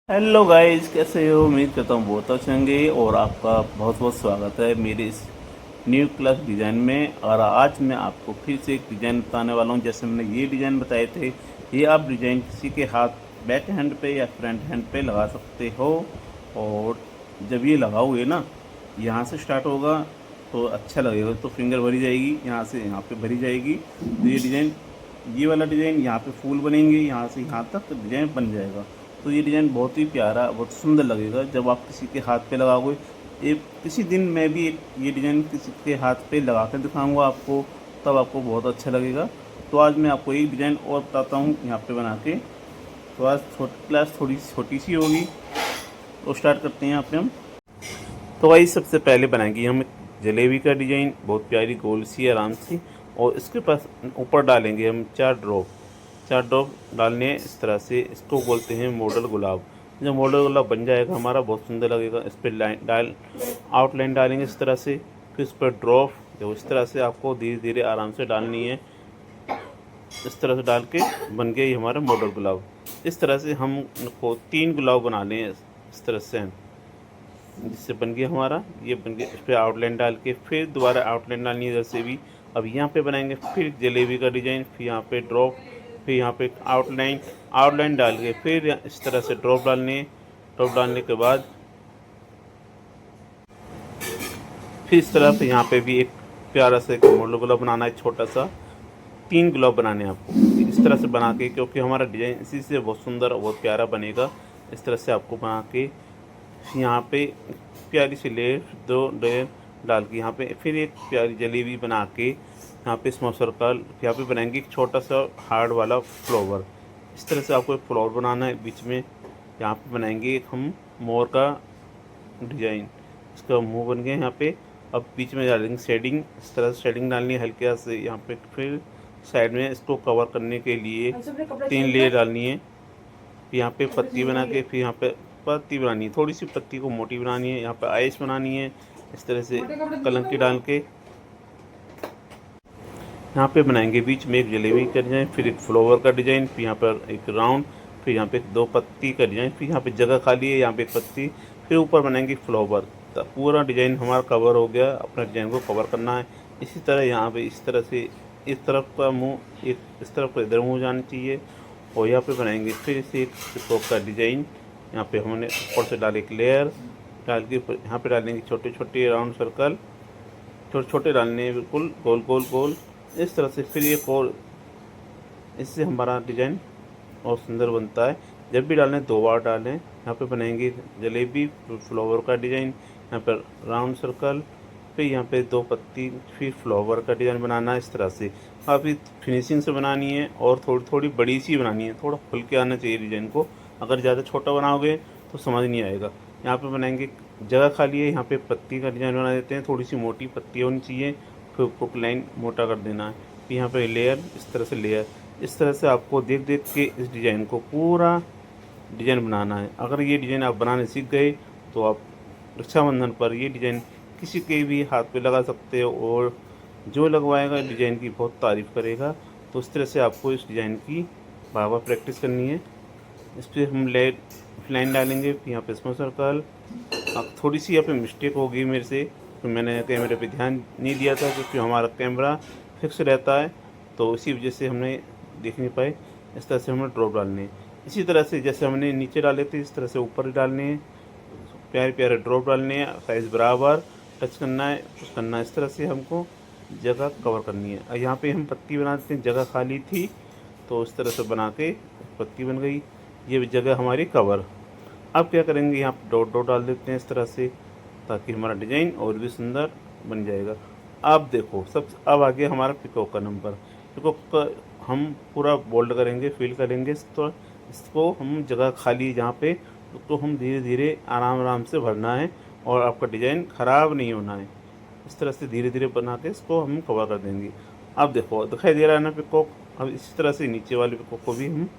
Hello guys, कैसे हो? उम्मीद करता हूँ बहुत अच्छे होंगे और आपका बहुत बहुत स्वागत है मेरे इस न्यू क्लास डिज़ाइन में। और आज मैं आपको फिर से एक डिज़ाइन बताने वाला हूँ। जैसे मैंने ये डिज़ाइन बताए थे, ये आप डिज़ाइन किसी के हाथ बैक हैंड पे या फ्रंट हैंड पे लगा सकते हो। और जब ये लगाओगे ना, यहाँ से स्टार्ट होगा तो अच्छा लगेगा, तो फिंगर भरी जाएगी, यहाँ से यहाँ पे भरी जाएगी। तो ये डिज़ाइन, ये वाला डिज़ाइन यहाँ पे फूल बनेंगे, यहाँ से यहाँ तक डिज़ाइन बन जाएगा। तो ये डिज़ाइन बहुत ही प्यारा, बहुत सुंदर लगेगा जब आप किसी के हाथ पे लगाओगे। एक किसी दिन मैं भी एक ये डिज़ाइन किसी के हाथ पे लगा कर दिखाऊंगा आपको, तब आपको बहुत अच्छा लगेगा। तो आज मैं आपको एक डिज़ाइन और बताता हूँ यहाँ पे बना के। तो आज क्लास थोड़ी छोटी सी होगी, तो स्टार्ट करते हैं यहाँ पे हम। तो भाई सबसे पहले बनाएंगे हम एक जलेबी का डिज़ाइन, बहुत प्यारी गोल सी आराम सी। और इसके पास ऊपर डालेंगे हम 4 ड्रॉप डालने हैं इस तरह से। इसको बोलते हैं मॉडल गुलाब। जब मॉडल गुलाब बन जाएगा हमारा, बहुत सुंदर लगेगा। इस पर लाइन डाल आउटलाइन डालेंगे इस तरह से। फिर इस पर ड्रॉप जो इस तरह से आपको धीरे धीरे आराम से डालनी है। इस तरह से डाल के बन गया ये हमारा मॉडल गुलाब। इस तरह से हम को 3 गुलाब बना लें इस तरह से हम, जिससे बन गया हमारा ये बन गया। इस पर आउटलाइन डाल के फिर दोबारा आउटलाइन डालनी है जैसे भी। अब यहाँ पे बनाएंगे फिर जलेबी का डिज़ाइन, फिर यहाँ पे ड्रॉप, फिर यहाँ पे आउटलाइन डाल के फिर इस तरह से ड्रॉप डालने। ड्रॉप डालने के बाद फिर इस तरह से यहाँ पे भी एक प्यारा सा एक मॉडल गुलाब बनाना है, छोटा सा। 3 गुलाब बनाने हैं आपको इस तरह से बना के, क्योंकि हमारा डिज़ाइन इसी से बहुत सुंदर और बहुत प्यारा बनेगा। इस तरह से आपको बना के यहाँ पे प्यारी सी लेयर 2 लेयर डाल के यहाँ पे फिर एक प्यारी जलेबी बना के यहाँ पे स्मॉल सर्कल यहाँ पे बनाएंगे एक छोटा सा हार्ड वाला फ्लावर। इस तरह से आपको एक फ्लावर बनाना है बीच में। यहाँ पे बनाएंगे एक हम मोर का डिज़ाइन, इसका मुंह बन गया यहाँ पे। अब बीच में डालेंगे शेडिंग, इस तरह से शेडिंग डालनी है हल्के से यहाँ पे। फिर साइड में इसको कवर करने के लिए 3 लेयर डालनी है। यहाँ पे पत्ती बना के फिर यहाँ पे पत्ती बनानी है, थोड़ी सी पत्ती को मोटी बनानी है। यहाँ पे आइस बनानी है इस तरह से कलंकी डाल के। यहाँ पे बनाएंगे बीच में एक जलेबी का डिज़ाइन, फिर एक फ्लावर का डिज़ाइन, फिर यहाँ पर एक राउंड, फिर यहाँ पे 2 पत्ती का डिज़ाइन, फिर यहाँ पे जगह खाली है, यहाँ पे एक पत्ती, फिर ऊपर बनाएंगे फ्लावर। तो पूरा डिज़ाइन हमारा कवर हो गया। अपना डिज़ाइन को कवर करना है इसी तरह। यहाँ पे इस तरह से इस तरफ का मुँह एक, इस तरफ का इधर मुँह जाना चाहिए। और यहाँ पे बनाएंगे फिर से एक पिकॉक का डिज़ाइन। यहाँ पे हमने ऊपर से डाले एक लेयर डाल के यहाँ पे डालेंगे छोटे छोटे राउंड सर्कल, छोटे छोटे डालने हैं, बिल्कुल गोल गोल गोल इस तरह से। फिर एक और, इससे हमारा डिज़ाइन और सुंदर बनता है। जब भी डालें 2 बार डालें। यहाँ पे बनाएंगे जलेबी, फ्लावर का डिज़ाइन, यहाँ पर राउंड सर्कल, फिर यहाँ पे 2 पत्ती, फिर फ्लावर का डिज़ाइन बनाना है इस तरह से। काफ़ी फिनिशिंग से बनानी है और थोड़ी थोड़ी बड़ी सी बनानी है, थोड़ा खुल के आना चाहिए डिज़ाइन को। अगर ज़्यादा छोटा बनाओगे तो समझ नहीं आएगा। यहाँ पे बनाएंगे जगह खाली है, यहाँ पे पत्ती का डिज़ाइन बना देते हैं, थोड़ी सी मोटी पत्ती होनी चाहिए। फिर हुक लाइन मोटा कर देना है। फिर यहाँ पे लेयर, इस तरह से लेयर, इस तरह से आपको देख देख के इस डिज़ाइन को पूरा डिज़ाइन बनाना है। अगर ये डिज़ाइन आप बनाने सीख गए तो आप रक्षाबंधन पर ये डिज़ाइन किसी के भी हाथ पे लगा सकते हो, और जो लगवाएगा डिज़ाइन की बहुत तारीफ़ करेगा। तो इस तरह से आपको इस डिज़ाइन की बार बार प्रैक्टिस करनी है। इस पर हम लाइन डालेंगे, फिर यहाँ पे स्मॉल सर्कल। अब थोड़ी सी यहाँ पे मिस्टेक हो गई मेरे से, तो मैंने कैमरे पे ध्यान नहीं दिया था, क्योंकि हमारा कैमरा फिक्स रहता है, तो इसी वजह से हमने देख नहीं पाए। इस तरह से हमें ड्रॉप डालने हैं। इसी तरह से जैसे हमने नीचे डाले थे इस तरह से ऊपर डालने हैं, प्यारे प्यारे ड्रॉप डालने हैं, साइज़ बराबर टच करना है, कुछ करना है। इस तरह से हमको जगह कवर करनी है। और यहाँ पे हम पत्ती बना देते हैं, जगह खाली थी तो इस तरह से बना के पत्ती बन गई, ये जगह हमारी कवर। अब क्या करेंगे, यहाँ पे डॉट डॉट डाल देते हैं इस तरह से, ताकि हमारा डिज़ाइन और भी सुंदर बन जाएगा। अब देखो सब, अब आ गया हमारा पिकॉक का नंबर। पिकॉक का हम पूरा बोल्ड करेंगे, फिल करेंगे, तो इसको हम जगह खाली जहाँ पे, तो हम धीरे धीरे आराम आराम से भरना है, और आपका डिज़ाइन ख़राब नहीं होना है। इस तरह से धीरे धीरे बना के इसको हम कवर कर देंगे। अब देखो दिखाई दे रहा है ना पिकॉक। अब इसी तरह से नीचे वाले पिकॉक को भी हम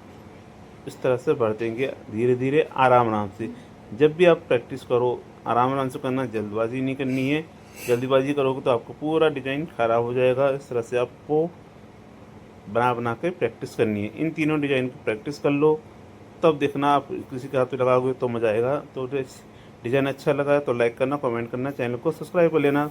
इस तरह से भर देंगे धीरे धीरे आराम आराम से। जब भी आप प्रैक्टिस करो आराम आराम से करना, जल्दबाजी नहीं करनी है। जल्दीबाजी करोगे तो आपको पूरा डिज़ाइन ख़राब हो जाएगा। इस तरह से आपको बना बना के प्रैक्टिस करनी है। इन तीनों डिज़ाइन की प्रैक्टिस कर लो, तब देखना, आप किसी के हाथ में लगाओगे तो मज़ा आएगा। तो डिज़ाइन अच्छा लगा है तो लाइक करना, कमेंट करना, चैनल को सब्सक्राइब कर लेना।